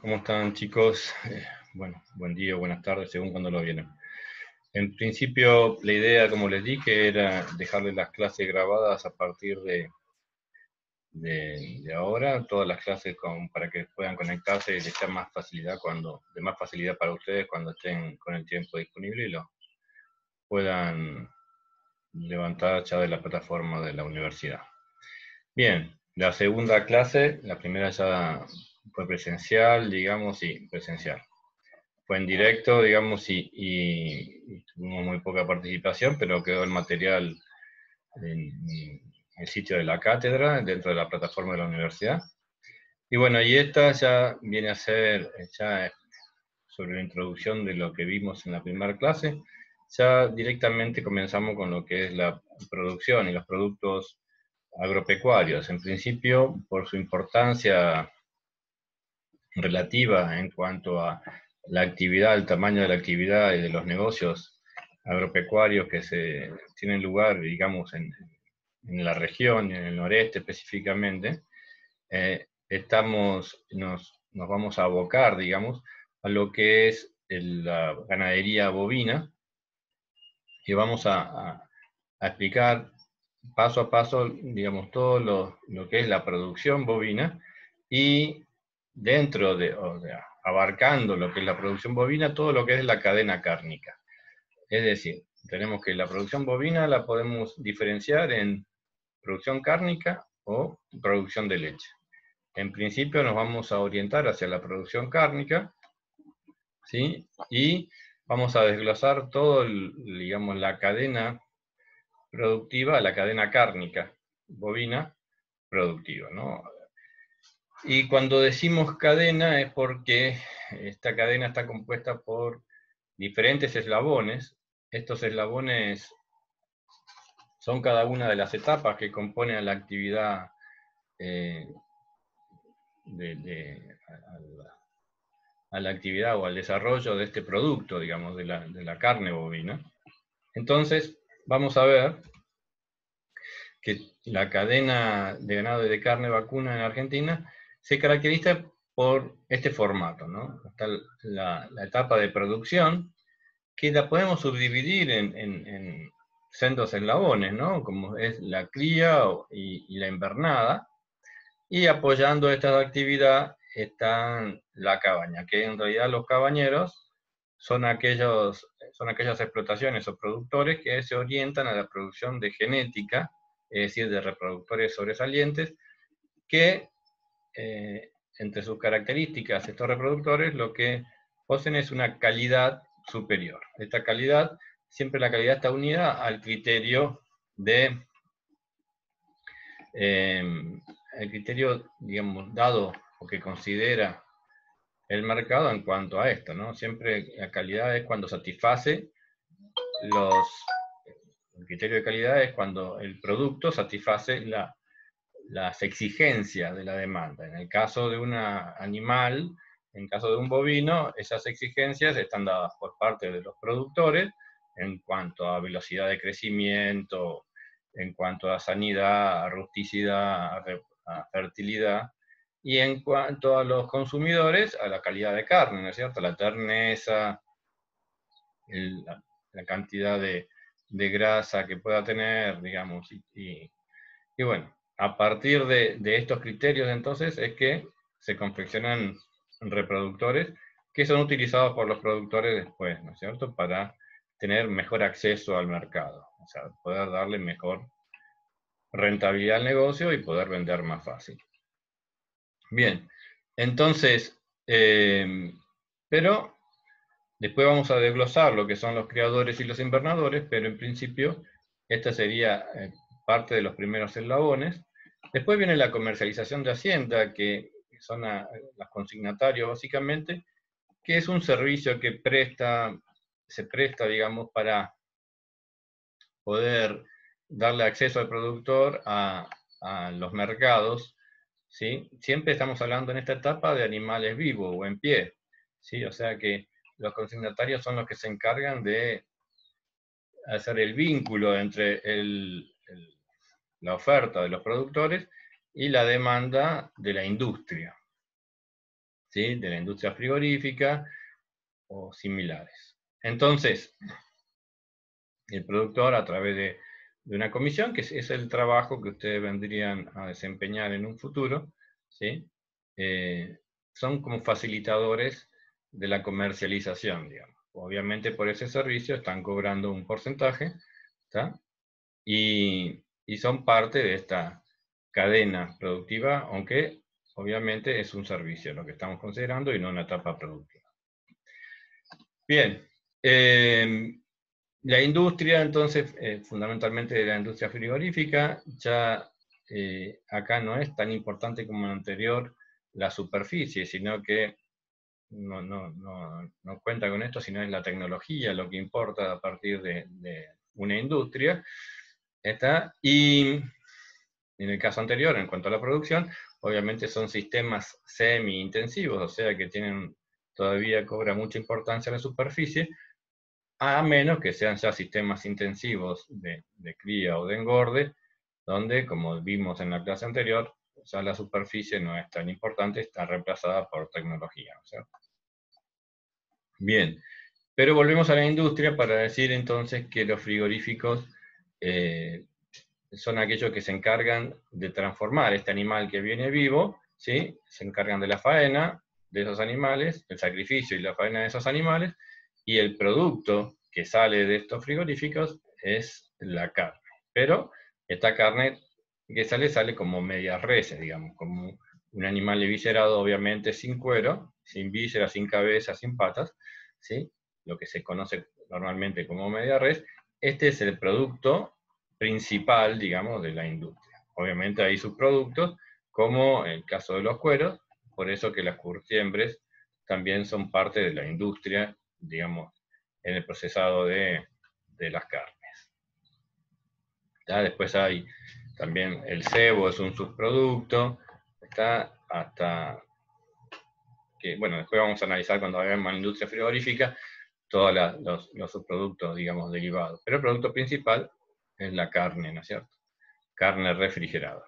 ¿Cómo están, chicos? Bueno, buen día o buenas tardes, según cuando lo vieron. En principio, la idea, como les dije, era dejarles las clases grabadas a partir de ahora, todas las clases para que puedan conectarse y les sea más facilidad de más facilidad para ustedes cuando estén con el tiempo disponible y lo puedan levantar ya de la plataforma de la universidad. Bien, la segunda clase, la primera ya fue presencial, digamos, sí, presencial. Fue en directo, digamos, y tuvimos muy poca participación, pero quedó el material en el sitio de la cátedra, dentro de la plataforma de la universidad. Y bueno, y esta ya viene a ser ya sobre la introducción de lo que vimos en la primera clase. Ya directamente comenzamos con lo que es la producción y los productos agropecuarios. En principio, por su importancia relativa en cuanto a la actividad, el tamaño de la actividad y de los negocios agropecuarios que se tienen lugar, digamos, en la región, en el noreste específicamente, nos vamos a abocar, digamos, a lo que es la ganadería bovina y vamos a explicar paso a paso, digamos, todo lo que es la producción bovina y dentro o sea, abarcando lo que es la producción bovina, todo lo que es la cadena cárnica. Es decir, tenemos que la producción bovina la podemos diferenciar en producción cárnica o producción de leche. En principio nos vamos a orientar hacia la producción cárnica, ¿sí? Y vamos a desglosar todo, digamos, la cadena productiva, la cadena cárnica bovina productiva, ¿no? Y cuando decimos cadena es porque esta cadena está compuesta por diferentes eslabones. Estos eslabones son cada una de las etapas que componen la actividad eh, a la actividad o al desarrollo de este producto, digamos, de la carne bovina. Entonces, vamos a ver que la cadena de ganado y de carne vacuna en Argentina se caracteriza por este formato, ¿no? Está la etapa de producción, que la podemos subdividir en sendos eslabones, ¿no? Como es la cría y la invernada, y apoyando esta actividad está la cabaña, que en realidad los cabañeros son aquellas explotaciones o productores que se orientan a la producción de genética, es decir, de reproductores sobresalientes, que entre sus características, estos reproductores lo que poseen es una calidad superior. Esta calidad, siempre la calidad está unida al criterio el criterio, digamos, dado o que considera el mercado en cuanto a esto, ¿no? Siempre la calidad es cuando satisface los... El criterio de calidad es cuando el producto satisface las exigencias de la demanda. En el caso de un animal, en el caso de un bovino, esas exigencias están dadas por parte de los productores en cuanto a velocidad de crecimiento, en cuanto a sanidad, a rusticidad, a fertilidad, y en cuanto a los consumidores, a la calidad de carne, ¿no es cierto? La terneza, la cantidad de grasa que pueda tener, digamos, y bueno, a partir de estos criterios entonces es que se confeccionan reproductores que son utilizados por los productores después, ¿no es cierto? Para tener mejor acceso al mercado, o sea, poder darle mejor rentabilidad al negocio y poder vender más fácil. Bien, entonces, pero después vamos a desglosar lo que son los criadores y los invernadores, pero en principio esta sería parte de los primeros eslabones. Después viene la comercialización de Hacienda, que son las consignatarios básicamente, que es un servicio que se presta, digamos, para poder darle acceso al productor a los mercados, ¿sí? Siempre estamos hablando en esta etapa de animales vivos o en pie, ¿sí? O sea que los consignatarios son los que se encargan de hacer el vínculo entre la oferta de los productores y la demanda de la industria. ¿sí? De la industria frigorífica o similares. Entonces, el productor, a través de una comisión, que es el trabajo que ustedes vendrían a desempeñar en un futuro, ¿sí? Son como facilitadores de la comercialización, digamos. Obviamente por ese servicio están cobrando un porcentaje, ¿está? Y son parte de esta cadena productiva, aunque obviamente es un servicio lo que estamos considerando y no una etapa productiva. Bien, la industria, entonces, fundamentalmente la industria frigorífica, ya acá no es tan importante como en el anterior la superficie, sino que no cuenta con esto, sino es la tecnología lo que importa a partir de una industria. ¿Está? Y en el caso anterior, en cuanto a la producción, obviamente son sistemas semi-intensivos, o sea que todavía cobra mucha importancia la superficie, a menos que sean ya sistemas intensivos de cría o de engorde, donde, como vimos en la clase anterior, ya la superficie no es tan importante, está reemplazada por tecnología, ¿no es cierto? Bien, pero volvemos a la industria para decir entonces que los frigoríficos son aquellos que se encargan de transformar este animal que viene vivo, ¿sí? Se encargan de la faena de esos animales, el sacrificio y la faena de esos animales, y el producto que sale de estos frigoríficos es la carne. Pero esta carne que sale como media res, digamos, como un animal eviscerado, obviamente sin cuero, sin vísceras, sin cabeza, sin patas, ¿sí? Lo que se conoce normalmente como media res. Este es el producto principal, digamos, de la industria. Obviamente hay subproductos, como el caso de los cueros, por eso que las curtiembres también son parte de la industria, digamos, en el procesado de las carnes. ¿Ya? Después hay también el cebo, es un subproducto, está hasta que, bueno, después vamos a analizar cuando veamos la industria frigorífica, todos los subproductos, digamos, derivados. Pero el producto principal es la carne, ¿no es cierto? Carne refrigerada.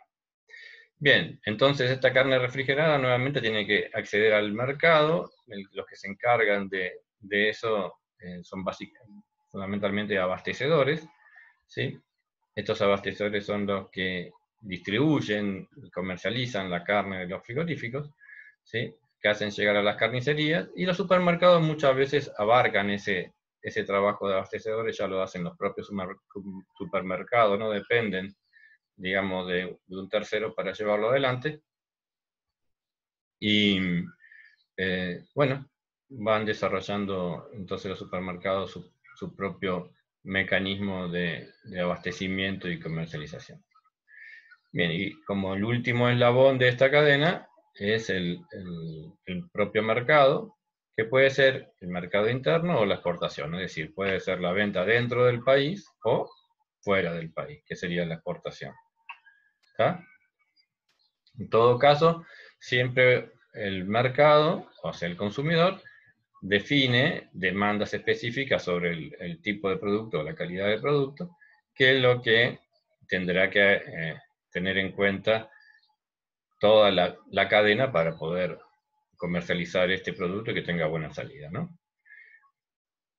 Bien, entonces esta carne refrigerada nuevamente tiene que acceder al mercado. Los que se encargan de eso son fundamentalmente abastecedores, ¿sí? Estos abastecedores son los que distribuyen y comercializan la carne de los frigoríficos, ¿sí? Que hacen llegar a las carnicerías, y los supermercados muchas veces abarcan ese trabajo de abastecedores, ya lo hacen los propios supermercados, no dependen, digamos, de un tercero para llevarlo adelante. Y bueno, van desarrollando entonces los supermercados su propio mecanismo de abastecimiento y comercialización. Bien, y como el último eslabón de esta cadena es el propio mercado, que puede ser el mercado interno o la exportación, es decir, puede ser la venta dentro del país o fuera del país, que sería la exportación. ¿Está? En todo caso, siempre el mercado, o sea, el consumidor, define demandas específicas sobre el tipo de producto o la calidad del producto, que es lo que tendrá que tener en cuenta toda la cadena para poder comercializar este producto y que tenga buena salida, ¿no?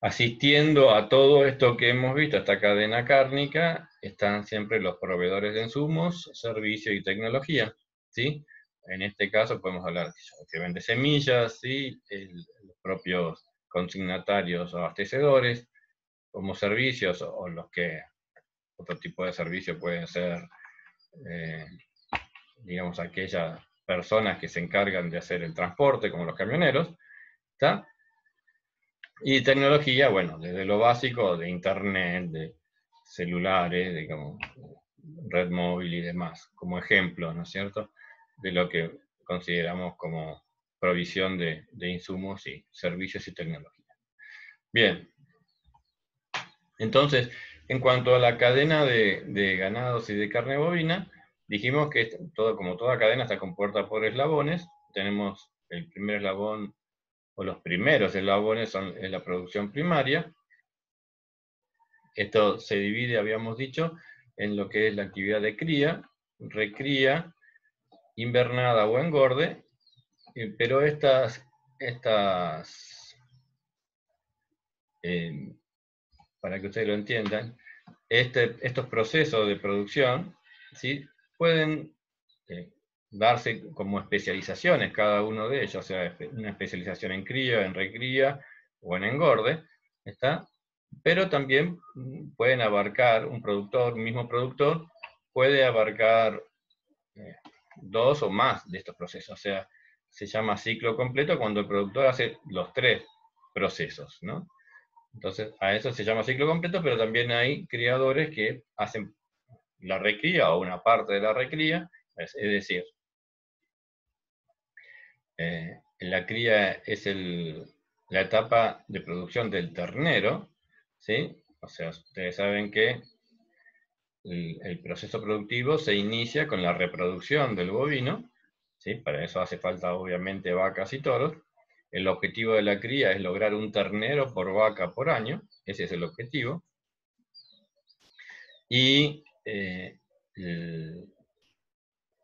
Asistiendo a todo esto que hemos visto, esta cadena cárnica, están siempre los proveedores de insumos, servicios y tecnología, ¿sí? En este caso podemos hablar de que vende semillas, ¿sí? Los propios consignatarios o abastecedores, como servicios, o los que otro tipo de servicio pueden ser, digamos, aquellas personas que se encargan de hacer el transporte, como los camioneros, ¿está? Y tecnología, bueno, desde lo básico de internet, de celulares, digamos, red móvil y demás, como ejemplo, ¿no es cierto?, de lo que consideramos como provisión de insumos y servicios y tecnología. Bien, entonces, en cuanto a la cadena de ganados y de carne bovina, dijimos que como toda cadena está compuesta por eslabones. Tenemos el primer eslabón, o los primeros eslabones es la producción primaria. Esto se divide, habíamos dicho, en lo que es la actividad de cría, recría, invernada o engorde, pero para que ustedes lo entiendan, estos procesos de producción, ¿sí? Pueden darse como especializaciones cada uno de ellos, o sea, una especialización en cría, en recría o en engorde, ¿está? Pero también pueden abarcar un mismo productor, puede abarcar dos o más de estos procesos, o sea, se llama ciclo completo cuando el productor hace los tres procesos, ¿no? Entonces, a eso se llama ciclo completo, pero también hay criadores que hacen la recría o una parte de la recría, es decir, la cría es la etapa de producción del ternero, ¿sí? O sea, ustedes saben que el proceso productivo se inicia con la reproducción del bovino, ¿sí? Para eso hace falta obviamente vacas y toros. El objetivo de la cría es lograr un ternero por vaca por año, ese es el objetivo. Y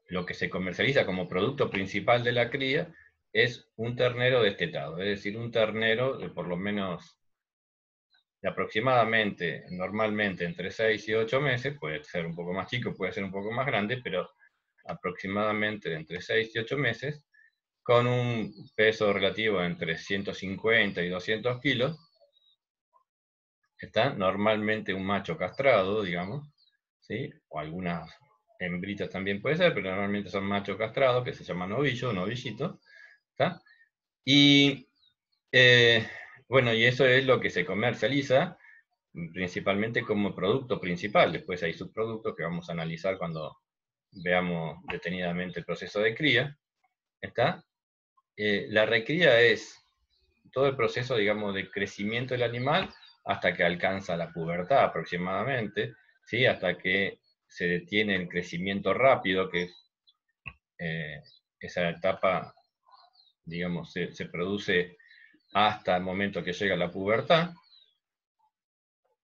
lo que se comercializa como producto principal de la cría es un ternero destetado, es decir, un ternero de por lo menos de aproximadamente, normalmente entre 6 y 8 meses, puede ser un poco más chico, puede ser un poco más grande, pero aproximadamente entre 6 y 8 meses, con un peso relativo entre 150 y 200 kilos, está normalmente un macho castrado, digamos, ¿sí? O algunas hembritas también puede ser, pero normalmente son machos castrados, que se llaman novillo, novillito, ¿está? Y eh, bueno, y eso es lo que se comercializa principalmente como producto principal. Después hay subproductos que vamos a analizar cuando veamos detenidamente el proceso de cría, ¿está? La recría es todo el proceso, digamos, de crecimiento del animal hasta que alcanza la pubertad aproximadamente, ¿sí? Hasta que se detiene el crecimiento rápido, que es esa etapa, digamos, se produce hasta el momento que llega la pubertad.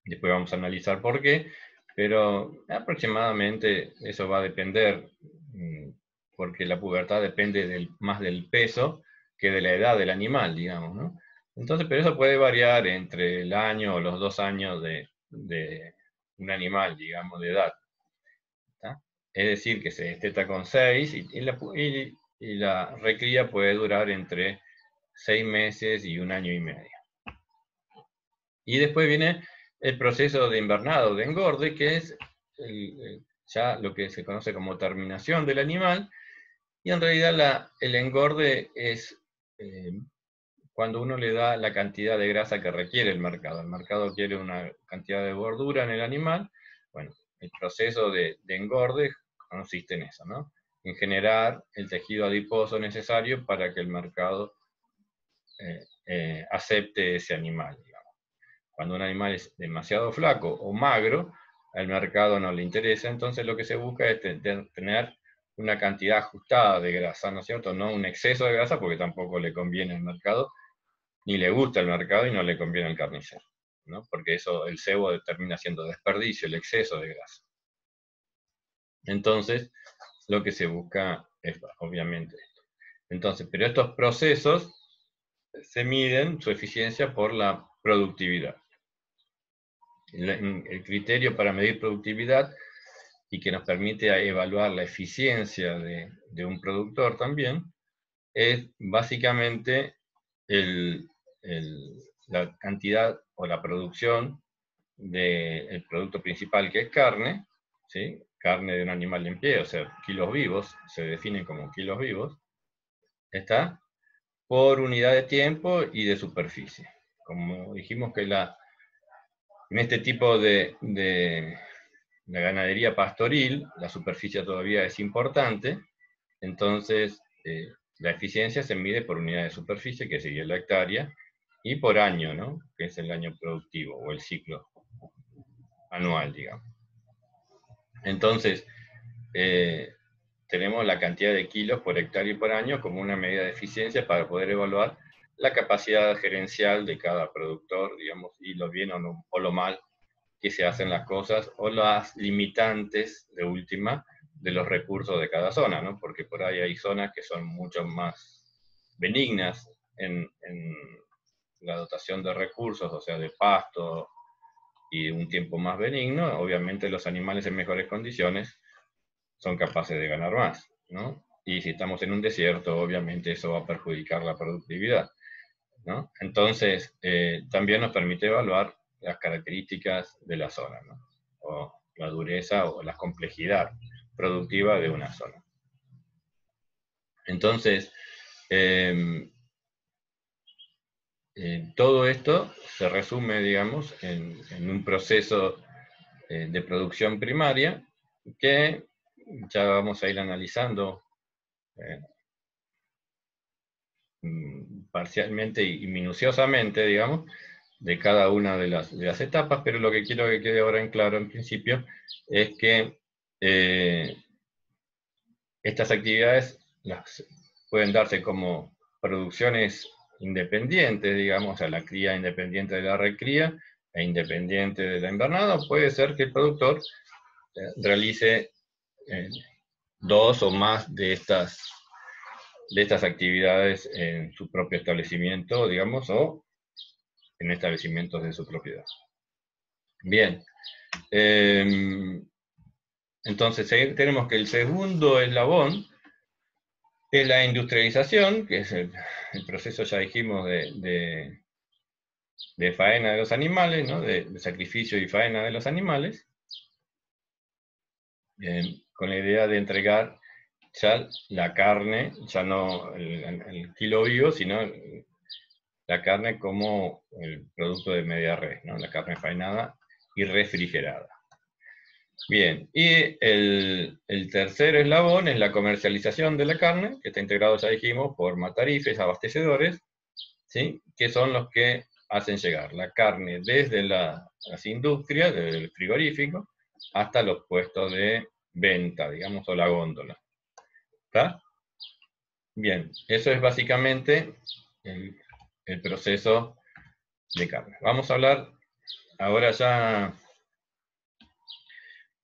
Después vamos a analizar por qué, pero aproximadamente eso va a depender, porque la pubertad depende más del peso que de la edad del animal, digamos, ¿no? Entonces, pero eso puede variar entre el año o los 2 años de un animal, digamos, de edad. ¿Tá? Es decir, que se desteta con 6 y la recría puede durar entre 6 meses y un año y medio. Y después viene el proceso de invernado, de engorde, que es ya lo que se conoce como terminación del animal, y en realidad el engorde es cuando uno le da la cantidad de grasa que requiere el mercado. El mercado quiere una cantidad de gordura en el animal. Bueno, el proceso de engorde consiste en eso, ¿no? En generar el tejido adiposo necesario para que el mercado acepte ese animal. Cuando un animal es demasiado flaco o magro, al mercado no le interesa, entonces lo que se busca es tener una cantidad ajustada de grasa, ¿no es cierto? No un exceso de grasa, porque tampoco le conviene al mercado, ni le gusta el mercado y no le conviene al carnicero, ¿no? Porque eso, el cebo termina siendo desperdicio, el exceso de grasa. Entonces, lo que se busca es, obviamente, esto. Entonces, pero estos procesos se miden su eficiencia por la productividad. El criterio para medir productividad y que nos permite evaluar la eficiencia de un productor también, es básicamente la cantidad o la producción del producto principal, que es carne, ¿sí? Carne de un animal en pie, o sea, kilos vivos, se definen como kilos vivos, ¿está? Por unidad de tiempo y de superficie. Como dijimos que en este tipo de la ganadería pastoril, la superficie todavía es importante, entonces la eficiencia se mide por unidad de superficie, que sería la hectárea, y por año, ¿no? Que es el año productivo o el ciclo anual, digamos. Entonces, tenemos la cantidad de kilos por hectárea y por año como una medida de eficiencia para poder evaluar la capacidad gerencial de cada productor, digamos, y lo bien o lo mal que se hacen las cosas, o las limitantes, de última, de los recursos de cada zona, ¿no? Porque por ahí hay zonas que son mucho más benignas en la dotación de recursos, o sea, de pasto y un tiempo más benigno, obviamente los animales en mejores condiciones son capaces de ganar más, ¿no? Y si estamos en un desierto, obviamente eso va a perjudicar la productividad, ¿no? Entonces, también nos permite evaluar las características de la zona, ¿no? O la dureza o la complejidad productiva de una zona. Entonces, todo esto se resume, digamos, en un proceso de producción primaria que ya vamos a ir analizando parcialmente y minuciosamente, digamos, de cada una de las etapas, pero lo que quiero que quede ahora en claro en principio es que estas actividades pueden darse como producciones independientes, digamos, a la cría independiente de la recría e independiente de la invernada. Puede ser que el productor realice dos o más de estas actividades en su propio establecimiento, digamos, o en establecimientos de su propiedad. Bien. Entonces tenemos que el segundo eslabón es la industrialización, que es el proceso, ya dijimos, de faena de los animales, ¿no? de sacrificio y faena de los animales, con la idea de entregar ya la carne, ya no el kilo vivo, sino la carne como el producto de media res, ¿no? La carne faenada y refrigerada. Bien, y el tercer eslabón es la comercialización de la carne, que está integrado, ya dijimos, por matarifes, abastecedores, ¿sí? Que son los que hacen llegar la carne desde las industrias, desde el frigorífico, hasta los puestos de venta, digamos, o la góndola. ¿Está? Bien, eso es básicamente el proceso de carne. Vamos a hablar ahora ya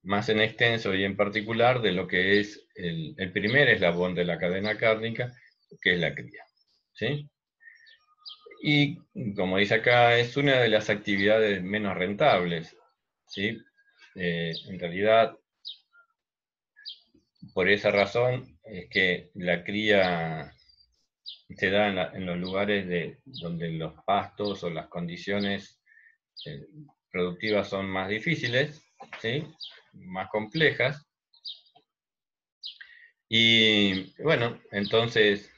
más en extenso y en particular de lo que es el primer eslabón de la cadena cárnica, que es la cría. ¿Sí? Y como dice acá, es una de las actividades menos rentables. ¿Sí? En realidad, por esa razón es que la cría se da en los lugares donde los pastos o las condiciones productivas son más difíciles, ¿sí? Más complejas. Y bueno, entonces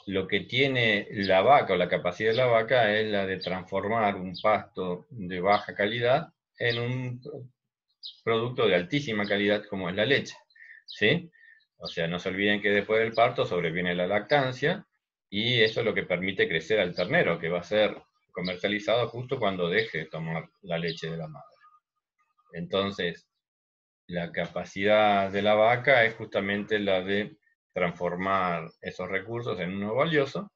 lo que tiene la vaca o la capacidad de la vaca es la de transformar un pasto de baja calidad en un producto de altísima calidad como es la leche, ¿sí? O sea, no se olviden que después del parto sobreviene la lactancia y eso es lo que permite crecer al ternero, que va a ser comercializado justo cuando deje de tomar la leche de la madre. Entonces, la capacidad de la vaca es justamente la de transformar esos recursos en uno valioso.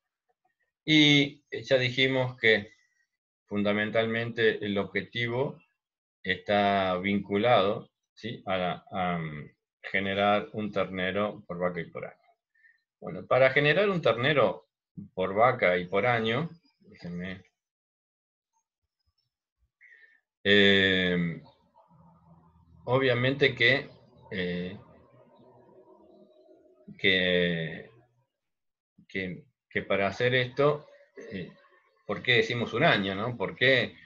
Y ya dijimos que fundamentalmente el objetivo está vinculado, ¿sí? a generar un ternero por vaca y por año. Bueno, para generar un ternero por vaca y por año, déjenme, obviamente que para hacer esto, ¿por qué decimos un año? ¿No? ¿Por qué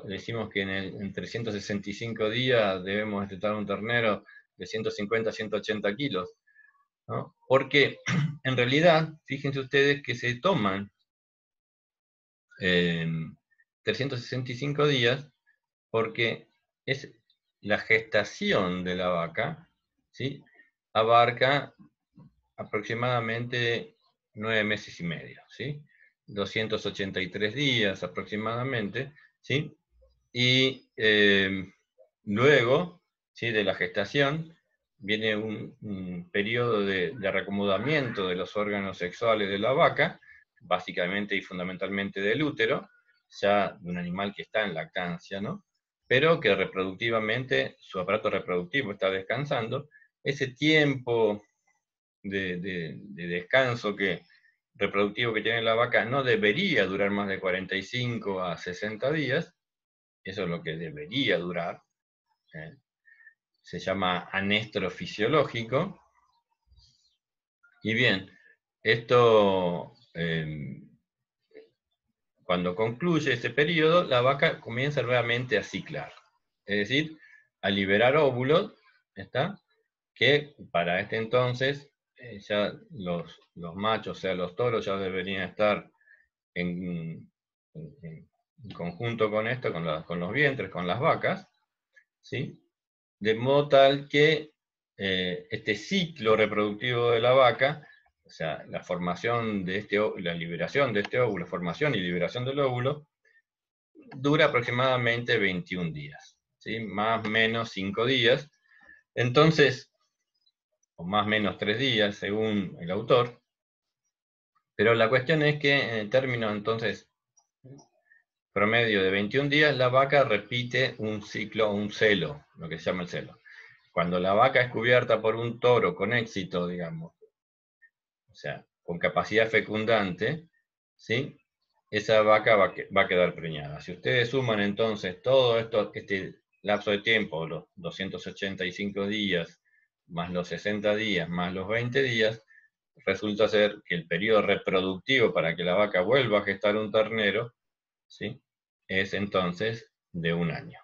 decimos que en 365 días debemos destetar un ternero de 150 a 180 kilos? ¿No? Porque en realidad, fíjense ustedes que se toman 365 días porque es la gestación de la vaca, ¿sí? Abarca aproximadamente 9 meses y medio, ¿sí? 283 días aproximadamente, ¿sí? Y luego, ¿sí? De la gestación viene un periodo de reacomodamiento de los órganos sexuales de la vaca, básicamente y fundamentalmente del útero, ya de un animal que está en lactancia, ¿no? Pero que reproductivamente su aparato reproductivo está descansando. Ese tiempo de descanso que reproductivo que tiene la vaca no debería durar más de 45 a 60 días, eso es lo que debería durar, se llama anestro fisiológico, y bien, esto, cuando concluye ese periodo, la vaca comienza nuevamente a ciclar, es decir, a liberar óvulos, ¿está? Que para este entonces ya los machos, o sea, los toros, ya deberían estar en conjunto con esto, con los vientres, con las vacas, ¿sí? De modo tal que este ciclo reproductivo de la vaca, o sea, la formación de la liberación de este óvulo, formación y liberación del óvulo, dura aproximadamente 21 días, ¿sí? Más o menos 5 días. Entonces, o más o menos 3 días, según el autor. Pero la cuestión es que en el término, entonces, promedio de 21 días, la vaca repite un ciclo, un celo, lo que se llama el celo. Cuando la vaca es cubierta por un toro con éxito, digamos, o sea, con capacidad fecundante, ¿sí? Esa vaca va a quedar preñada. Si ustedes suman entonces todo esto, este lapso de tiempo, los 285 días, más los 60 días, más los 20 días, resulta ser que el periodo reproductivo para que la vaca vuelva a gestar un ternero, ¿sí? Es entonces de 1 año.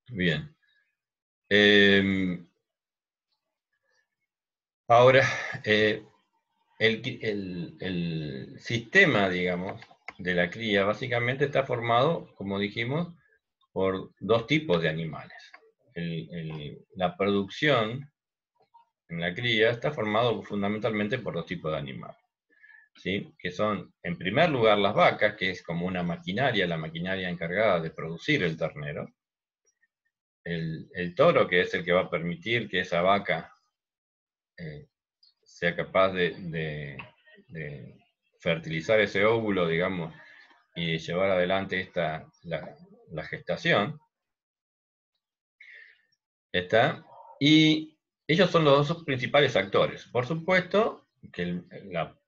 Bien. Ahora, el sistema, digamos, de la cría básicamente está formado, como dijimos, por dos tipos de animales. La producción en la cría está formado fundamentalmente por dos tipos de animales, ¿sí? Que son, en primer lugar, las vacas, que es como una maquinaria, la maquinaria encargada de producir el ternero. El toro, que es el que va a permitir que esa vaca sea capaz de fertilizar ese óvulo, digamos, y llevar adelante la gestación. ¿Está? Y ellos son los dos principales actores. Por supuesto que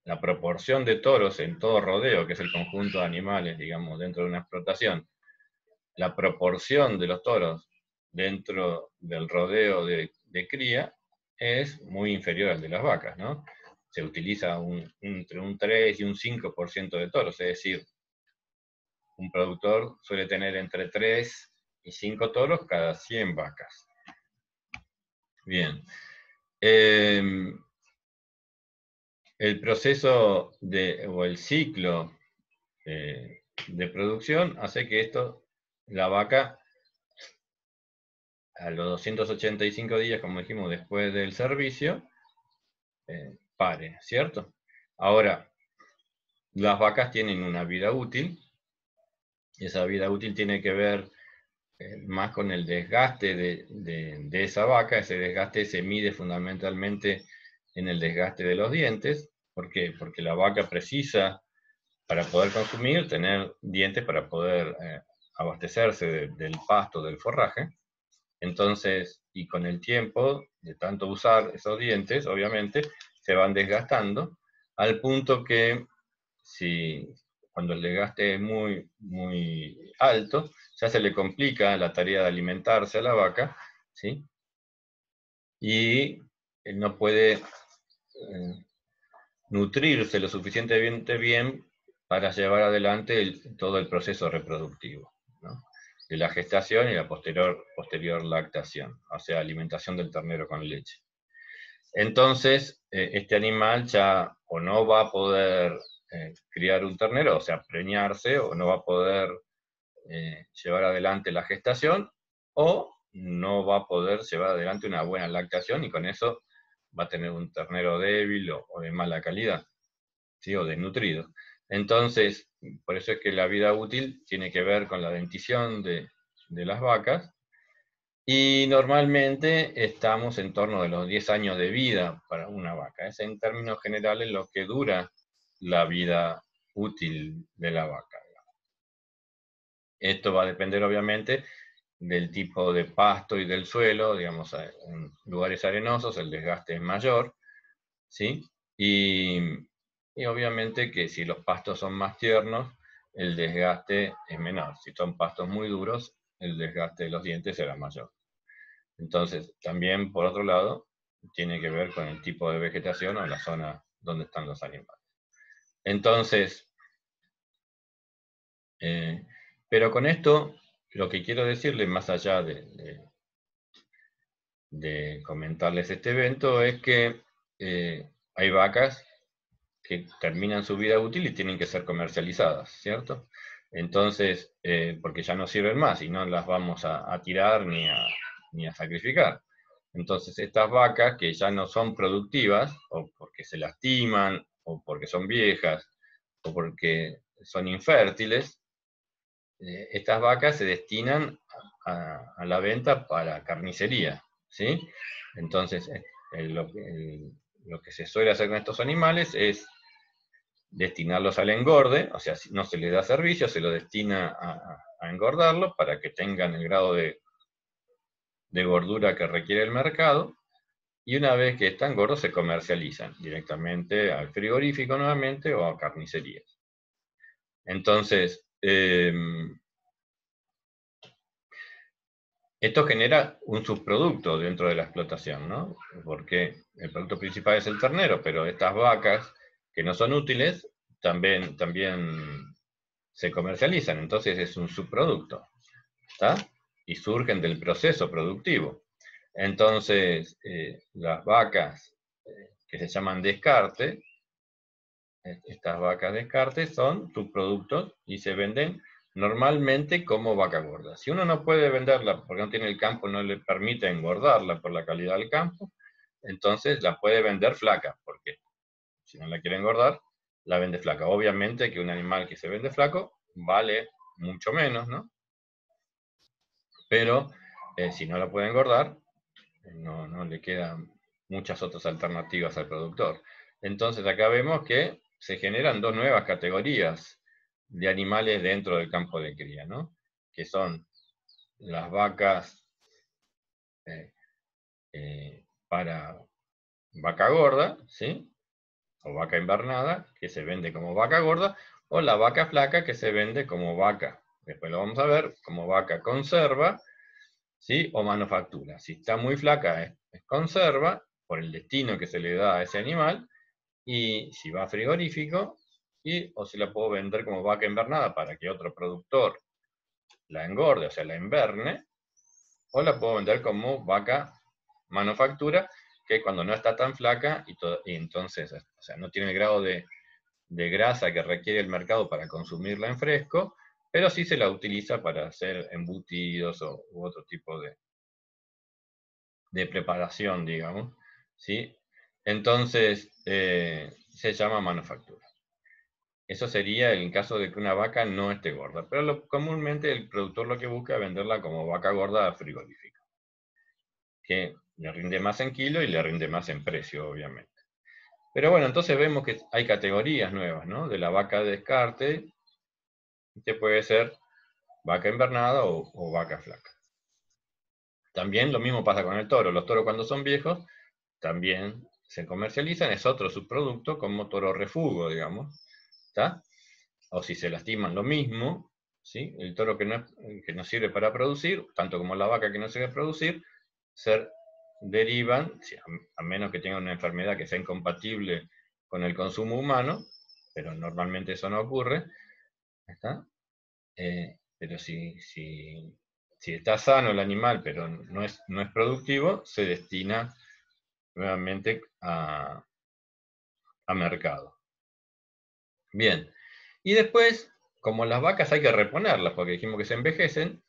la proporción de toros en todo rodeo, que es el conjunto de animales, digamos, dentro de una explotación, la proporción de los toros dentro del rodeo de cría es muy inferior al de las vacas, ¿no? Se utiliza entre un 3 y un 5% de toros, es decir, un productor suele tener entre 3 y 5 toros cada 100 vacas. Bien. El proceso o el ciclo de producción hace que la vaca, a los 285 días, como dijimos, después del servicio, pare, ¿cierto? Ahora, las vacas tienen una vida útil, y esa vida útil tiene que ver más con el desgaste de esa vaca. Ese desgaste se mide fundamentalmente en el desgaste de los dientes. ¿Por qué? Porque la vaca precisa, para poder consumir, tener dientes para poder abastecerse del pasto, del forraje. Entonces, y con el tiempo de tanto usar esos dientes, obviamente, se van desgastando, al punto que cuando el desgaste es muy, muy alto, ya se le complica la tarea de alimentarse a la vaca, ¿sí? Y no puede nutrirse lo suficientemente bien para llevar adelante todo el proceso reproductivo, ¿no? De la gestación y la posterior lactación, o sea, alimentación del ternero con leche. Entonces, este animal ya o no va a poder criar un ternero, o sea, preñarse, o no va a poder llevar adelante la gestación, o no va a poder llevar adelante una buena lactación, y con eso va a tener un ternero débil o de mala calidad, ¿sí? O desnutrido. Entonces, por eso es que la vida útil tiene que ver con la dentición de las vacas, y normalmente estamos en torno de los 10 años de vida para una vaca. Es en términos generales lo que dura la vida útil de la vaca. Esto va a depender obviamente del tipo de pasto y del suelo. Digamos, en lugares arenosos el desgaste es mayor, ¿sí? Y y obviamente que si los pastos son más tiernos, el desgaste es menor. Si son pastos muy duros, el desgaste de los dientes será mayor. Entonces, también, por otro lado, tiene que ver con el tipo de vegetación o la zona donde están los animales. Entonces, pero con esto, lo que quiero decirles, más allá de comentarles este evento, es que hay vacas que terminan su vida útil y tienen que ser comercializadas, ¿cierto? Entonces, porque ya no sirven más y no las vamos a tirar ni a sacrificar. Entonces, estas vacas que ya no son productivas, o porque se lastiman, o porque son viejas, o porque son infértiles, estas vacas se destinan a la venta para carnicería, ¿sí? Entonces, lo que se suele hacer con estos animales es destinarlos al engorde, o sea, si no se les da servicio, se lo destina a engordarlos para que tengan el grado de gordura que requiere el mercado, y una vez que están gordos se comercializan directamente al frigorífico nuevamente o a carnicerías. Entonces, esto genera un subproducto dentro de la explotación, ¿no? Porque el producto principal es el ternero, pero estas vacas que no son útiles también se comercializan, entonces es un subproducto, ¿está? Y surgen del proceso productivo. Entonces, las vacas que se llaman descarte, estas vacas descarte son subproductos y se venden normalmente como vaca gorda. Si uno no puede venderla porque no tiene el campo, no le permite engordarla por la calidad del campo, entonces la puede vender flaca, porque si no la quiere engordar, la vende flaca. Obviamente que un animal que se vende flaco vale mucho menos, ¿no? Pero si no la puede engordar, no le quedan muchas otras alternativas al productor. Entonces acá vemos que se generan dos nuevas categorías de animales dentro del campo de cría, ¿no? Que son las vacas para vaca gorda, ¿sí? O vaca invernada, que se vende como vaca gorda, o la vaca flaca, que se vende como vaca. Después lo vamos a ver como vaca conserva, ¿sí? O manufactura. Si está muy flaca es conserva, por el destino que se le da a ese animal, y si va a frigorífico, o si la puedo vender como vaca invernada para que otro productor la engorde, o sea, la inverne, o la puedo vender como vaca manufactura, que cuando no está tan flaca y entonces, o sea, no tiene el grado de grasa que requiere el mercado para consumirla en fresco, pero sí se la utiliza para hacer embutidos u otro tipo de preparación, digamos, ¿sí? Entonces, se llama manufactura. Eso sería en caso de que una vaca no esté gorda, pero comúnmente el productor lo que busca es venderla como vaca gorda frigorífica, que le rinde más en kilo y le rinde más en precio, obviamente. Pero bueno, entonces vemos que hay categorías nuevas, ¿no? De la vaca de descarte, que puede ser vaca invernada o vaca flaca. También lo mismo pasa con el toro. Los toros cuando son viejos también se comercializan, es otro subproducto como toro refugo, digamos, ¿está? O si se lastiman lo mismo, ¿sí? El toro que no sirve para producir, tanto como la vaca que no sirve para producir, se derivan, a menos que tengan una enfermedad que sea incompatible con el consumo humano, pero normalmente eso no ocurre, ¿está? Pero si está sano el animal, pero no es productivo, se destina nuevamente a mercado. Bien, y después, como las vacas hay que reponerlas, porque dijimos que se envejecen,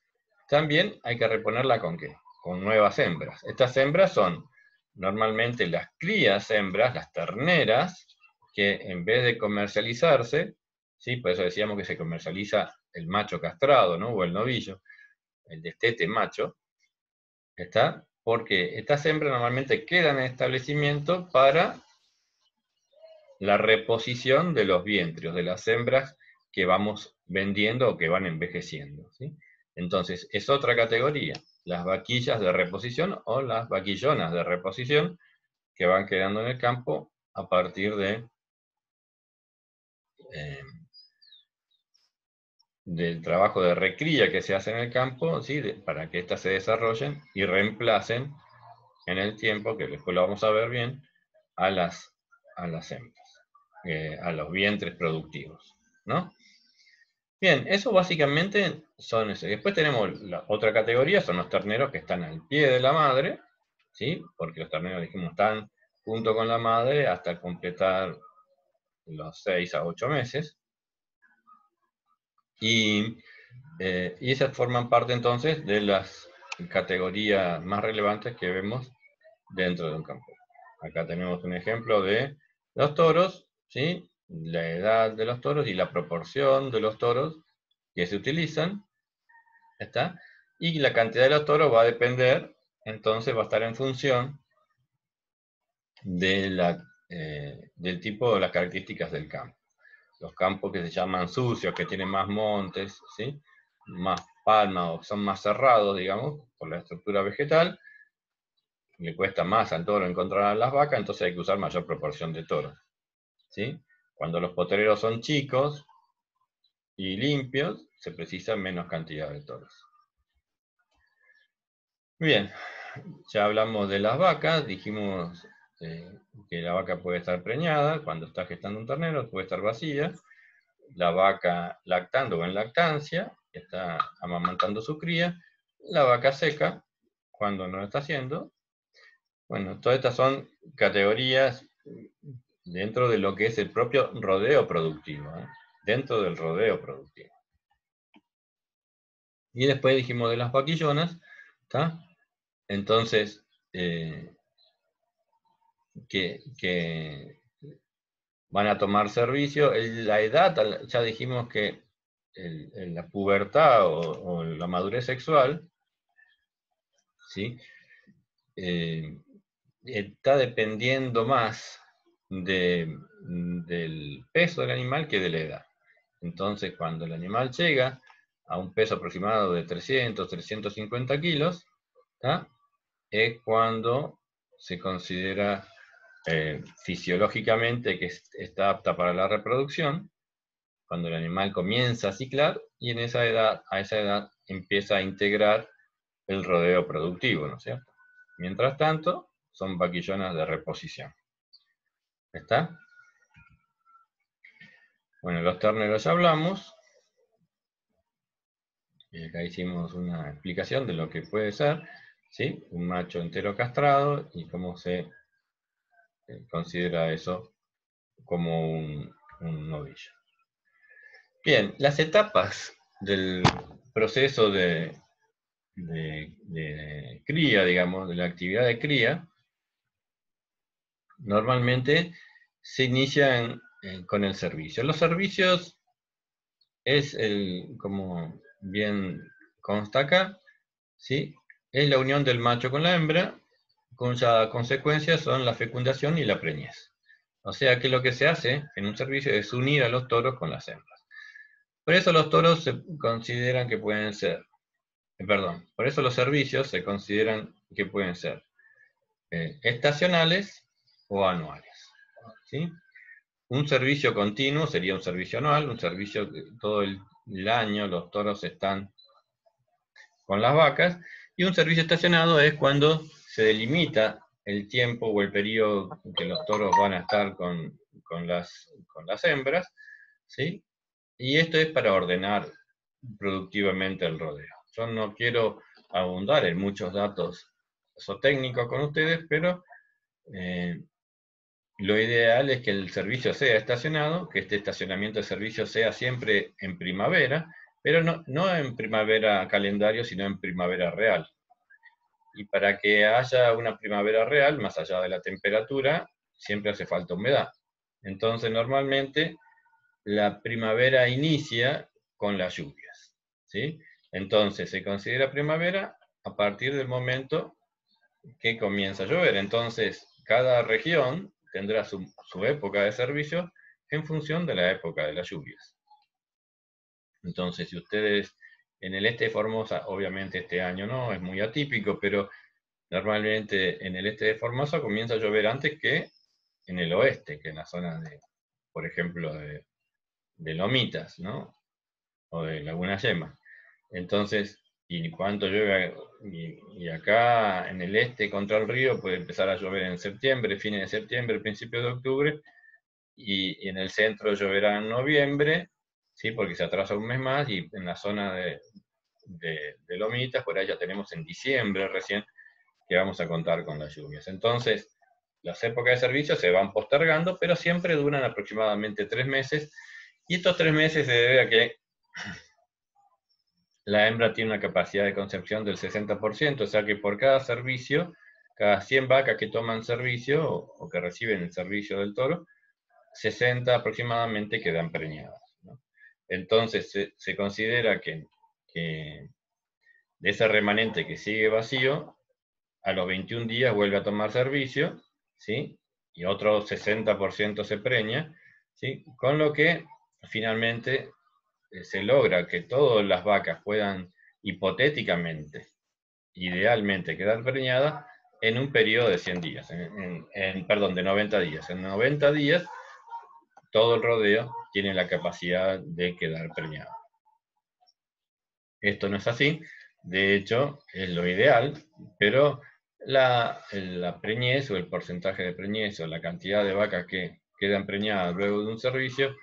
también hay que reponerla ¿con qué? Con nuevas hembras. Estas hembras son normalmente las crías hembras, las terneras, que en vez de comercializarse, ¿sí? Por eso decíamos que se comercializa el macho castrado, ¿no? O el novillo, el destete macho, ¿está? Porque estas hembras normalmente quedan en establecimiento para la reposición de los vientrios de las hembras que vamos vendiendo o que van envejeciendo, ¿sí? Entonces, es otra categoría, las vaquillas de reposición o las vaquillonas de reposición que van quedando en el campo a partir de del trabajo de recría que se hace en el campo, ¿sí? Para que éstas se desarrollen y reemplacen en el tiempo, que después lo vamos a ver bien, a las hembras, a los vientres productivos, ¿no? Bien, eso básicamente son eso. Después tenemos la otra categoría, son los terneros que están al pie de la madre, ¿sí? Porque los terneros, dijimos, están junto con la madre hasta completar los 6 a 8 meses. Y esas forman parte entonces de las categorías más relevantes que vemos dentro de un campo. Acá tenemos un ejemplo de los toros, ¿sí? La edad de los toros y la proporción de los toros que se utilizan, ¿está? Y la cantidad de los toros va a depender, entonces va a estar en función de del tipo de las características del campo. Los campos que se llaman sucios, que tienen más montes, ¿sí? Más palmas o son más cerrados, digamos, por la estructura vegetal, le cuesta más al toro encontrar a las vacas, entonces hay que usar mayor proporción de toros, ¿sí? Cuando los potreros son chicos y limpios, se precisa menos cantidad de toros. Bien, ya hablamos de las vacas, dijimos que la vaca puede estar preñada cuando está gestando un ternero, puede estar vacía. La vaca lactando o en lactancia, que está amamantando su cría, la vaca seca, cuando no lo está haciendo. Bueno, todas estas son categorías dentro de lo que es el propio rodeo productivo, ¿eh? Dentro del rodeo productivo. Y después dijimos de las vaquillonas, ¿está? Entonces, que van a tomar servicio. La edad, ya dijimos que la pubertad o la madurez sexual, ¿sí? Está dependiendo más del peso del animal que de la edad. Entonces, cuando el animal llega a un peso aproximado de 300, 350 kilos, ¿tá? Es cuando se considera fisiológicamente que está apta para la reproducción, cuando el animal comienza a ciclar y en esa edad, a esa edad empieza a integrar el rodeo productivo, ¿no es cierto? Mientras tanto, son vaquillonas de reposición. ¿Está? Bueno, los terneros ya hablamos. Y acá hicimos una explicación de lo que puede ser, ¿sí? Un macho entero castrado y cómo se considera eso como un novillo. Bien, las etapas del proceso de cría, digamos, de la actividad de cría, normalmente se inician con el servicio. Los servicios es como bien consta acá, ¿sí? Es la unión del macho con la hembra, cuya consecuencia son la fecundación y la preñez. O sea que lo que se hace en un servicio es unir a los toros con las hembras. Por eso los toros se consideran que pueden ser, por eso los servicios se consideran que pueden ser estacionales o anuales, ¿sí? Un servicio continuo sería un servicio anual, un servicio que todo el año los toros están con las vacas, y un servicio estacionado es cuando se delimita el tiempo o el periodo que los toros van a estar con las hembras, ¿sí? Y esto es para ordenar productivamente el rodeo. Yo no quiero abundar en muchos datos técnicos con ustedes, pero lo ideal es que el servicio sea estacionado, que este estacionamiento de servicio sea siempre en primavera, pero no en primavera calendario, sino en primavera real. Y para que haya una primavera real, más allá de la temperatura, siempre hace falta humedad. Entonces, normalmente, la primavera inicia con las lluvias, ¿sí? Entonces, se considera primavera a partir del momento que comienza a llover. Entonces, cada región tendrá su época de servicio en función de la época de las lluvias. Entonces, si ustedes en el este de Formosa, obviamente este año no, es muy atípico, pero normalmente en el este de Formosa comienza a llover antes que en el oeste, que en la zona de, por ejemplo, de Lomitas, ¿no? O de Laguna Yema. Entonces, y cuánto llueve, y acá en el este contra el río puede empezar a llover en septiembre, fines de septiembre, principios de octubre, y en el centro lloverá en noviembre, ¿sí? Porque se atrasa un mes más, y en la zona de Lomitas, por ahí ya tenemos en diciembre recién, que vamos a contar con las lluvias. Entonces, las épocas de servicio se van postergando, pero siempre duran aproximadamente 3 meses, y estos 3 meses se debe a que la hembra tiene una capacidad de concepción del 60%, o sea que por cada servicio, cada 100 vacas que toman servicio o que reciben el servicio del toro, 60 aproximadamente quedan preñadas, ¿no? Entonces se considera que de ese remanente que sigue vacío, a los 21 días vuelve a tomar servicio, ¿sí? Y otro 60% se preña, ¿sí? Con lo que finalmente se logra que todas las vacas puedan hipotéticamente, idealmente, quedar preñadas en un periodo de 100 días, perdón, de 90 días. En 90 días, todo el rodeo tiene la capacidad de quedar preñado. Esto no es así, de hecho, es lo ideal, pero la preñez o el porcentaje de preñez o la cantidad de vacas que quedan preñadas luego de un servicio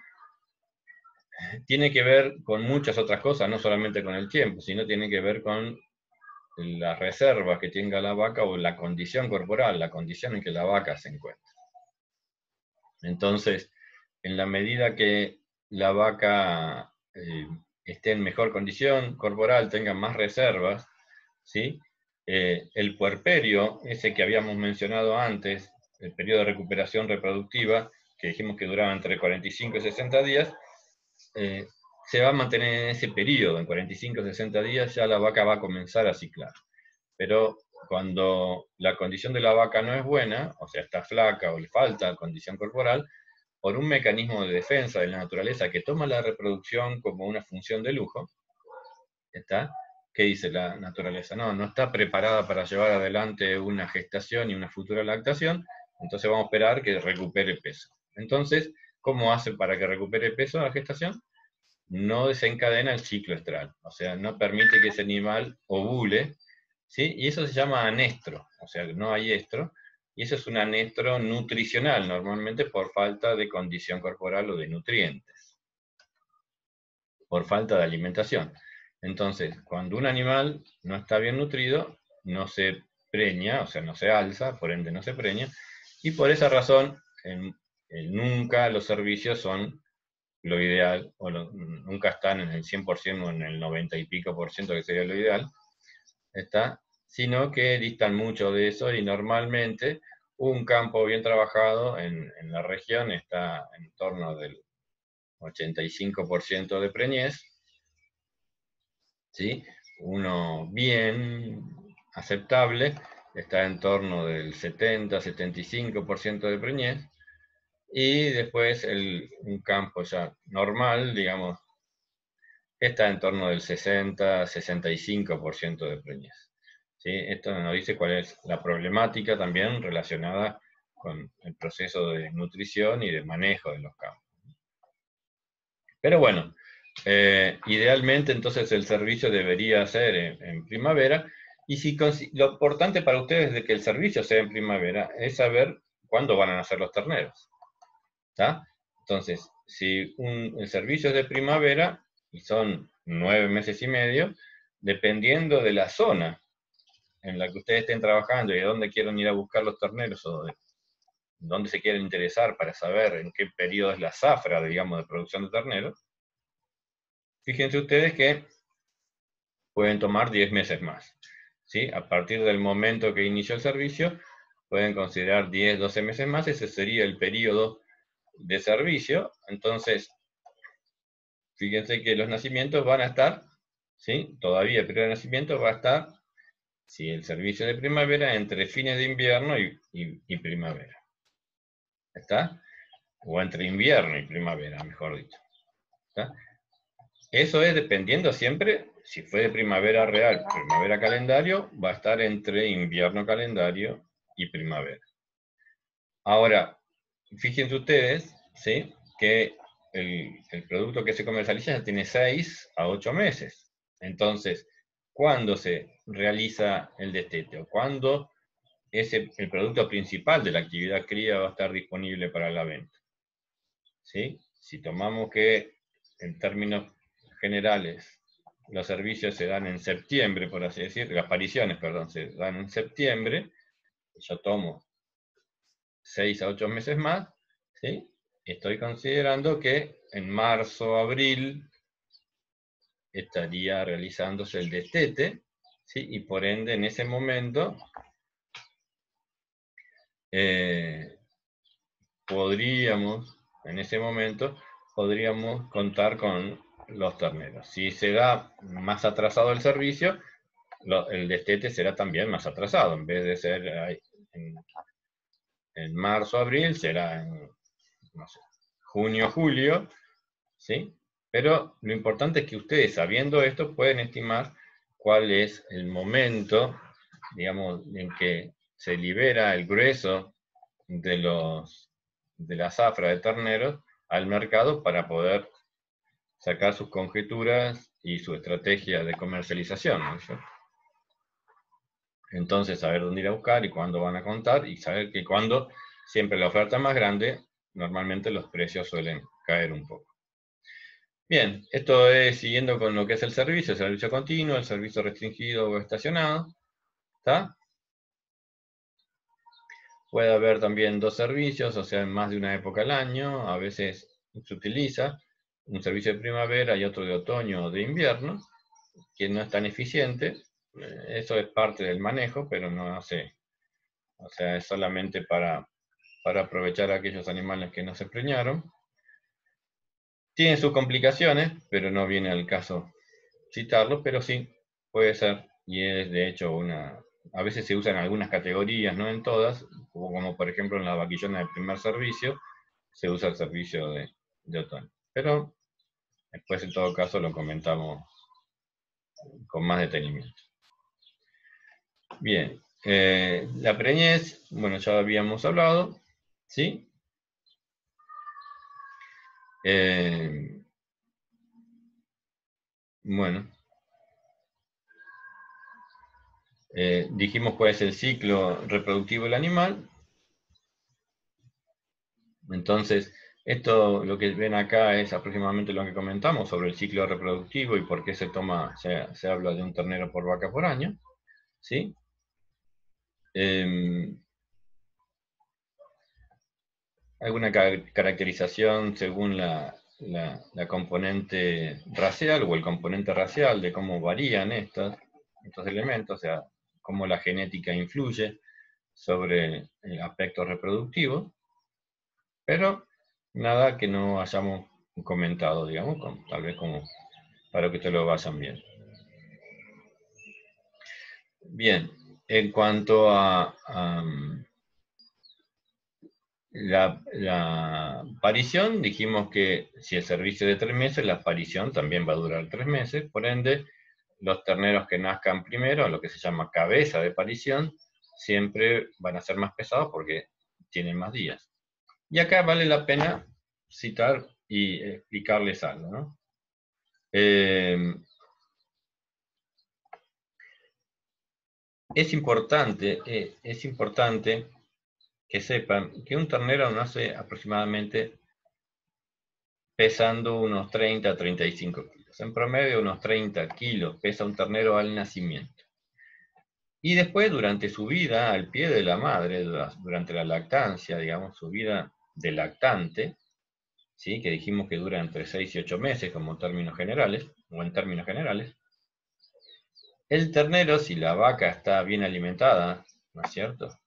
tiene que ver con muchas otras cosas, no solamente con el tiempo, sino tiene que ver con las reservas que tenga la vaca o la condición corporal, la condición en que la vaca se encuentra. Entonces, en la medida que la vaca esté en mejor condición corporal, tenga más reservas, ¿sí? El puerperio, ese que habíamos mencionado antes, el periodo de recuperación reproductiva, que dijimos que duraba entre 45 y 60 días, se va a mantener en ese periodo, en 45 o 60 días ya la vaca va a comenzar a ciclar. Pero cuando la condición de la vaca no es buena, o sea, está flaca o le falta condición corporal, por un mecanismo de defensa de la naturaleza que toma la reproducción como una función de lujo, ¿está? ¿Qué dice la naturaleza? No está preparada para llevar adelante una gestación y una futura lactación, entonces vamos a esperar que recupere peso. Entonces, ¿cómo hace para que recupere peso la gestación? No desencadena el ciclo estral, o sea, no permite que ese animal ovule, ¿sí? Y eso se llama anestro, o sea, no hay estro, y eso es un anestro nutricional, normalmente por falta de condición corporal o de nutrientes, por falta de alimentación. Entonces, cuando un animal no está bien nutrido, no se preña, o sea, no se alza, por ende no se preña, y por esa razón, nunca los servicios son lo ideal, o nunca están en el 100% o en el 90 y pico por ciento, que sería lo ideal, ¿está? Sino que distan mucho de eso, y normalmente un campo bien trabajado en la región está en torno del 85% de preñez, ¿sí? Uno bien aceptable está en torno del 70-75% de preñez, y después un campo ya normal, digamos, está en torno del 60-65% de preñez, ¿sí? Esto nos dice cuál es la problemática también relacionada con el proceso de nutrición y de manejo de los campos. Pero bueno, idealmente entonces el servicio debería ser en primavera, y lo importante para ustedes de que el servicio sea en primavera es saber cuándo van a nacer los terneros, ¿está? Entonces, si el servicio es de primavera y son 9 meses y medio, dependiendo de la zona en la que ustedes estén trabajando y de dónde quieren ir a buscar los terneros, o de dónde se quieren interesar para saber en qué periodo es la zafra, digamos, de producción de terneros, fíjense ustedes que pueden tomar 10 meses más, ¿sí? A partir del momento que inició el servicio, pueden considerar 10-12 meses más, ese sería el periodo de servicio. Entonces, fíjense que los nacimientos van a estar, ¿sí? Todavía el periodo de nacimiento va a estar, si el servicio de primavera, entre fines de invierno y primavera. ¿Está? O entre invierno y primavera, mejor dicho. ¿Está? Eso es dependiendo siempre, si fue de primavera real, primavera calendario, va a estar entre invierno calendario y primavera. Ahora, fíjense ustedes, ¿sí? Que el producto que se comercializa ya tiene 6 a 8 meses. Entonces, ¿cuándo se realiza el destete? ¿O cuándo el producto principal de la actividad cría va a estar disponible para la venta? ¿Sí? Si tomamos que, en términos generales, los servicios se dan en septiembre, por así decir, las apariciones, perdón, se dan en septiembre, yo tomo 6 a 8 meses más, ¿sí? Estoy considerando que en marzo, abril, estaría realizándose el destete, ¿sí? Y por ende, en ese momento, podríamos contar con los terneros. Si se da más atrasado el servicio, el destete será también más atrasado. En vez de ser en marzo, abril, será en, no sé, junio, julio, ¿sí? Pero lo importante es que ustedes, sabiendo esto, pueden estimar cuál es el momento, digamos, en que se libera el grueso de la zafra de terneros al mercado para poder sacar sus conjeturas y su estrategia de comercialización, ¿no es cierto? Entonces, saber dónde ir a buscar y cuándo van a contar, y saber que cuando siempre la oferta es más grande, normalmente los precios suelen caer un poco. Bien, esto es siguiendo con lo que es el servicio continuo, el servicio restringido o estacionado. ¿Está? Puede haber también dos servicios, o sea, en más de una época al año. A veces se utiliza un servicio de primavera y otro de otoño o de invierno, que no es tan eficiente. Eso es parte del manejo, pero no hace, o sea, es solamente para aprovechar a aquellos animales que no se preñaron. Tiene sus complicaciones, pero no viene al caso citarlo, pero sí, puede ser, y es de hecho a veces se usa en algunas categorías, no en todas, como por ejemplo en la vaquillona de primer servicio, se usa el servicio de otoño. Pero después en todo caso lo comentamos con más detenimiento. Bien, la preñez, bueno, ya habíamos hablado, ¿sí? Bueno, dijimos cuál es el ciclo reproductivo del animal. Entonces, esto, lo que ven acá es aproximadamente lo que comentamos sobre el ciclo reproductivo y por qué se habla de un ternero por vaca por año, ¿sí? Alguna caracterización según la componente racial o el componente racial de cómo varían estos elementos, o sea, cómo la genética influye sobre el aspecto reproductivo, pero nada que no hayamos comentado, digamos, tal vez como para que ustedes lo vayan bien. Bien, en cuanto a la aparición, dijimos que si el servicio es de 3 meses, la aparición también va a durar 3 meses, por ende, los terneros que nazcan primero, lo que se llama cabeza de parición, siempre van a ser más pesados porque tienen más días. Y acá vale la pena citar y explicarles algo, ¿no? Es importante que sepan que un ternero nace aproximadamente pesando unos 30 a 35 kilos. En promedio, unos 30 kilos pesa un ternero al nacimiento. Y después, durante su vida al pie de la madre, durante la lactancia, digamos, su vida de lactante, ¿sí? Que dijimos que dura entre 6 y 8 meses, como términos generales, o en términos generales, el ternero, si la vaca está bien alimentada, ¿no es cierto?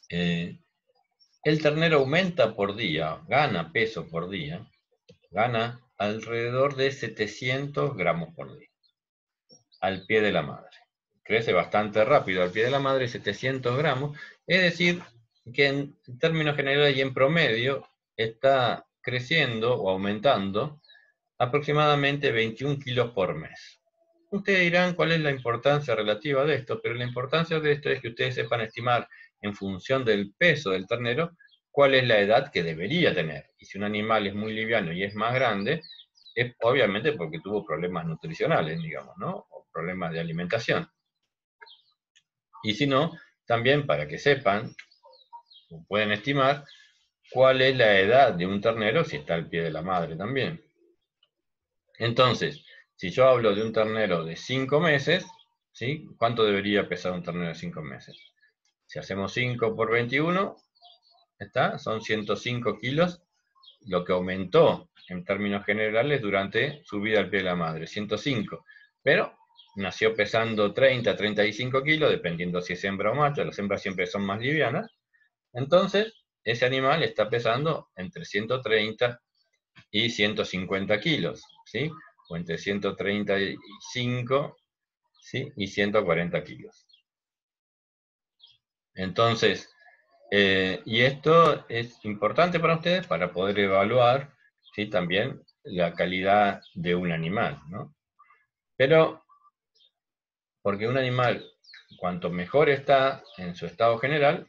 El ternero aumenta por día, gana peso por día, gana alrededor de 700 gramos por día, al pie de la madre. Crece bastante rápido al pie de la madre, 700 gramos, es decir, que en términos generales y en promedio está creciendo o aumentando aproximadamente 21 kilos por mes. Ustedes dirán cuál es la importancia relativa de esto, pero la importancia de esto es que ustedes sepan estimar en función del peso del ternero cuál es la edad que debería tener. Y si un animal es muy liviano y es más grande, es obviamente porque tuvo problemas nutricionales, digamos, ¿no? O problemas de alimentación. Y si no, también para que sepan, o pueden estimar, cuál es la edad de un ternero si está al pie de la madre también. Entonces, si yo hablo de un ternero de 5 meses, ¿sí? ¿Cuánto debería pesar un ternero de 5 meses? Si hacemos 5 por 21, ¿está? Son 105 kilos, lo que aumentó en términos generales durante su vida al pie de la madre, 105. Pero nació pesando 30, 35 kilos, dependiendo si es hembra o macho, las hembras siempre son más livianas. Entonces, ese animal está pesando entre 130 y 150 kilos, ¿sí? O entre 135, ¿sí? Y 140 kilos. Entonces, y esto es importante para ustedes para poder evaluar, ¿sí? También la calidad de un animal, ¿no? Pero, porque un animal, cuanto mejor está en su estado general,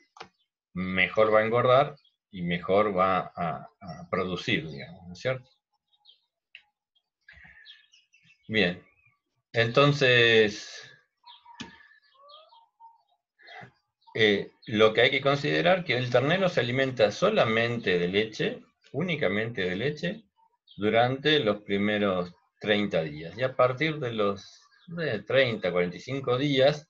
mejor va a engordar y mejor va a producir, digamos, ¿no es cierto? Bien, entonces, lo que hay que considerar que el ternero se alimenta solamente de leche, únicamente de leche, durante los primeros 30 días. Y a partir de los 30, 45 días,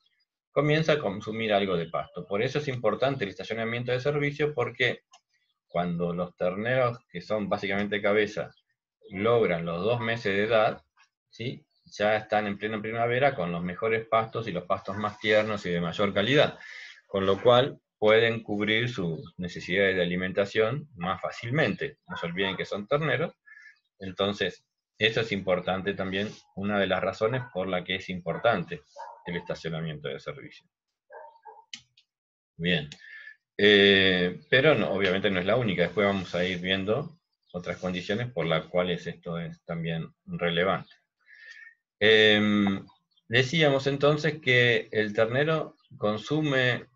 comienza a consumir algo de pasto. Por eso es importante el estacionamiento de servicio, porque cuando los terneros, que son básicamente cabeza, logran los 2 meses de edad, ¿sí? Ya están en plena primavera con los mejores pastos y los pastos más tiernos y de mayor calidad, con lo cual pueden cubrir sus necesidades de alimentación más fácilmente. No se olviden que son terneros, entonces eso es importante también, una de las razones por la que es importante el estacionamiento de servicio. Bien. Pero no, obviamente no es la única, después vamos a ir viendo otras condiciones por las cuales esto es también relevante. Decíamos entonces que el ternero consume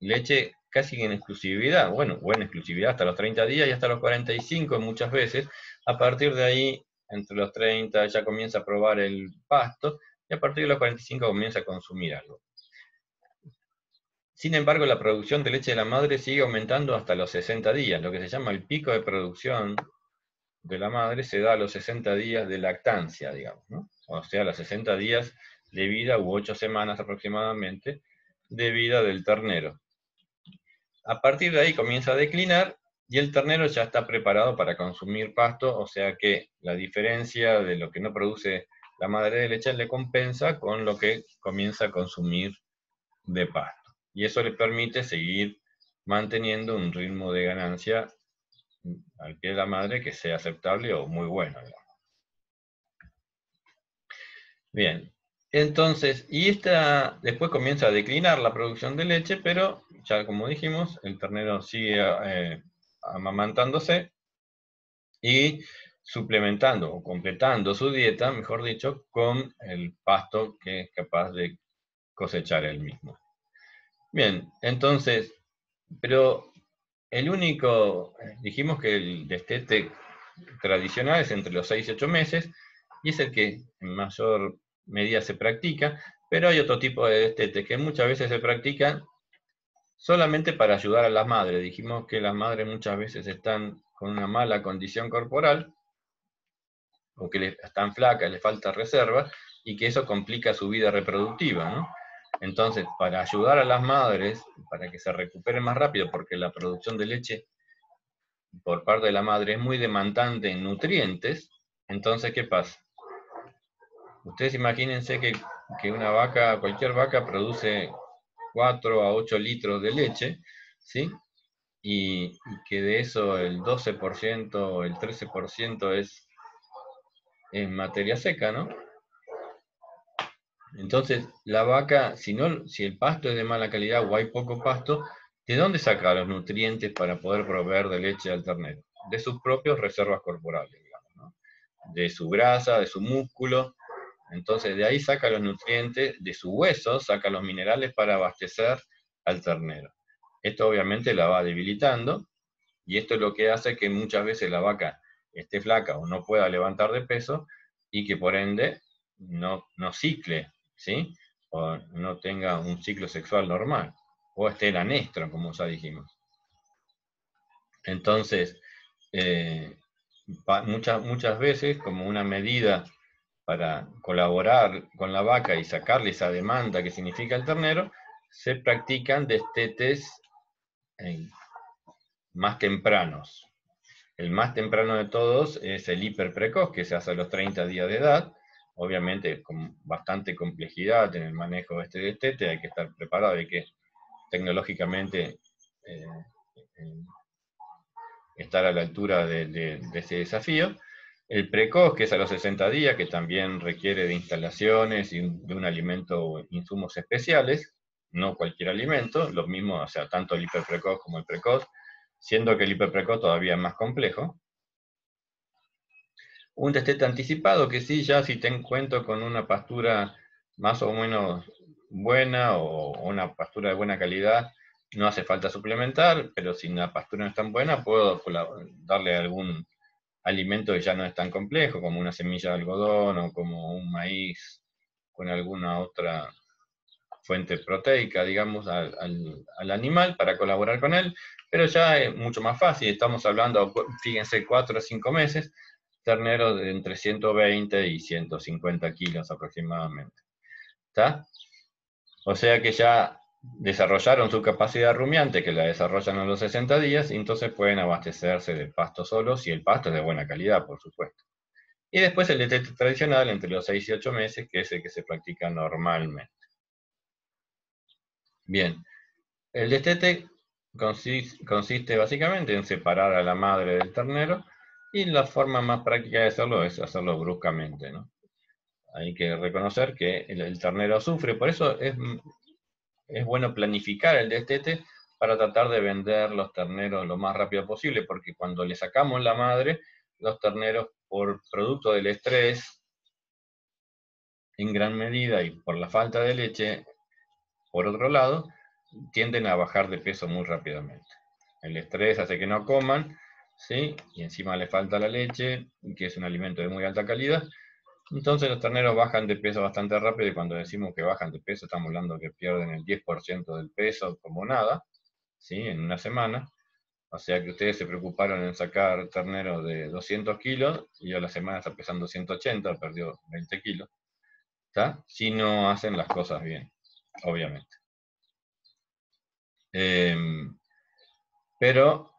leche casi en exclusividad, bueno, o en exclusividad hasta los 30 días y hasta los 45 muchas veces. A partir de ahí, entre los 30 ya comienza a probar el pasto y a partir de los 45 comienza a consumir algo. Sin embargo, la producción de leche de la madre sigue aumentando hasta los 60 días. Lo que se llama el pico de producción de la madre se da a los 60 días de lactancia, digamos, ¿no? O sea, los 60 días de vida, u 8 semanas aproximadamente, de vida del ternero. A partir de ahí comienza a declinar y el ternero ya está preparado para consumir pasto, o sea que la diferencia de lo que no produce la madre de leche le compensa con lo que comienza a consumir de pasto. Y eso le permite seguir manteniendo un ritmo de ganancia al pie de la madre que sea aceptable o muy bueno, digamos. Bien, entonces, y después comienza a declinar la producción de leche, pero ya como dijimos, el ternero sigue amamantándose y suplementando o completando su dieta, mejor dicho, con el pasto que es capaz de cosechar él mismo. Bien, entonces, pero el único, dijimos que el destete tradicional es entre los 6 y 8 meses, y es el que en mayor medida se practica, pero hay otro tipo de destete que muchas veces se practican solamente para ayudar a las madres. Dijimos que las madres muchas veces están con una mala condición corporal, o que están flacas, les falta reserva, y que eso complica su vida reproductiva, ¿no? Entonces, para ayudar a las madres, para que se recuperen más rápido, porque la producción de leche por parte de la madre es muy demandante en nutrientes, entonces, ¿qué pasa? Ustedes imagínense que una vaca, cualquier vaca produce 4 a 8 litros de leche, ¿sí? Y que de eso el 12% o el 13% es materia seca, ¿no? Entonces, la vaca, si el pasto es de mala calidad o hay poco pasto, ¿de dónde saca los nutrientes para poder proveer de leche al ternero? De sus propias reservas corporales, digamos, ¿no? De su grasa, de su músculo. Entonces, de ahí saca los nutrientes, de su hueso saca los minerales para abastecer al ternero. Esto obviamente la va debilitando, y esto es lo que hace que muchas veces la vaca esté flaca o no pueda levantar de peso, y que por ende no cicle, ¿sí? O no tenga un ciclo sexual normal, o esté en anestro, como ya dijimos. Entonces, eh, muchas veces, como una medida para colaborar con la vaca y sacarle esa demanda que significa el ternero, se practican destetes más tempranos. El más temprano de todos es el hiperprecoz, que se hace a los 30 días de edad, obviamente con bastante complejidad en el manejo de este destete, hay que estar preparado, hay que tecnológicamente eh, eh, estar a la altura de ese desafío. El precoz, que es a los 60 días, que también requiere de instalaciones y de un alimento, insumos especiales, no cualquier alimento, lo mismo, o sea, tanto el hiperprecoz como el precoz, siendo que el hiperprecoz todavía es más complejo. Un destete anticipado, que sí, ya si cuento con una pastura más o menos buena o una pastura de buena calidad, no hace falta suplementar, pero si la pastura no es tan buena, puedo darle algún alimento que ya no es tan complejo, como una semilla de algodón o como un maíz con alguna otra fuente proteica, digamos, al animal para colaborar con él, pero ya es mucho más fácil, estamos hablando, fíjense, 4 o 5 meses, terneros de entre 120 y 150 kilos aproximadamente. ¿Está? O sea que ya desarrollaron su capacidad rumiante, que la desarrollan a los 60 días, y entonces pueden abastecerse de pasto solos, y el pasto es de buena calidad, por supuesto. Y después el destete tradicional entre los 6 y 8 meses, que es el que se practica normalmente. Bien, el destete consiste básicamente en separar a la madre del ternero, y la forma más práctica de hacerlo es hacerlo bruscamente, ¿no? Hay que reconocer que el ternero sufre, por eso es bueno planificar el destete para tratar de vender los terneros lo más rápido posible, porque cuando le sacamos la madre, los terneros, por producto del estrés, en gran medida, y por la falta de leche, por otro lado, tienden a bajar de peso muy rápidamente. El estrés hace que no coman, ¿sí? Y encima le falta la leche, que es un alimento de muy alta calidad. Entonces los terneros bajan de peso bastante rápido, y cuando decimos que bajan de peso, estamos hablando que pierden el 10% del peso como nada, ¿sí? En una semana. O sea que ustedes se preocuparon en sacar terneros de 200 kilos, y a la semana está pesando 180, perdió 20 kilos. ¿Está? Si no hacen las cosas bien, obviamente. Pero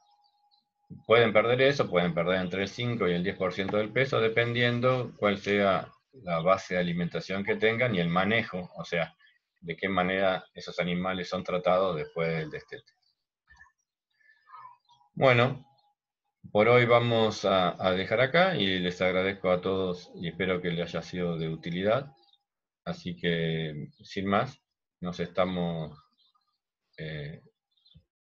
pueden perder eso, pueden perder entre el 5 y el 10% del peso, dependiendo cuál sea la base de alimentación que tengan y el manejo, o sea, de qué manera esos animales son tratados después del destete. Bueno, por hoy vamos a dejar acá, y les agradezco a todos y espero que les haya sido de utilidad. Así que, sin más, nos estamos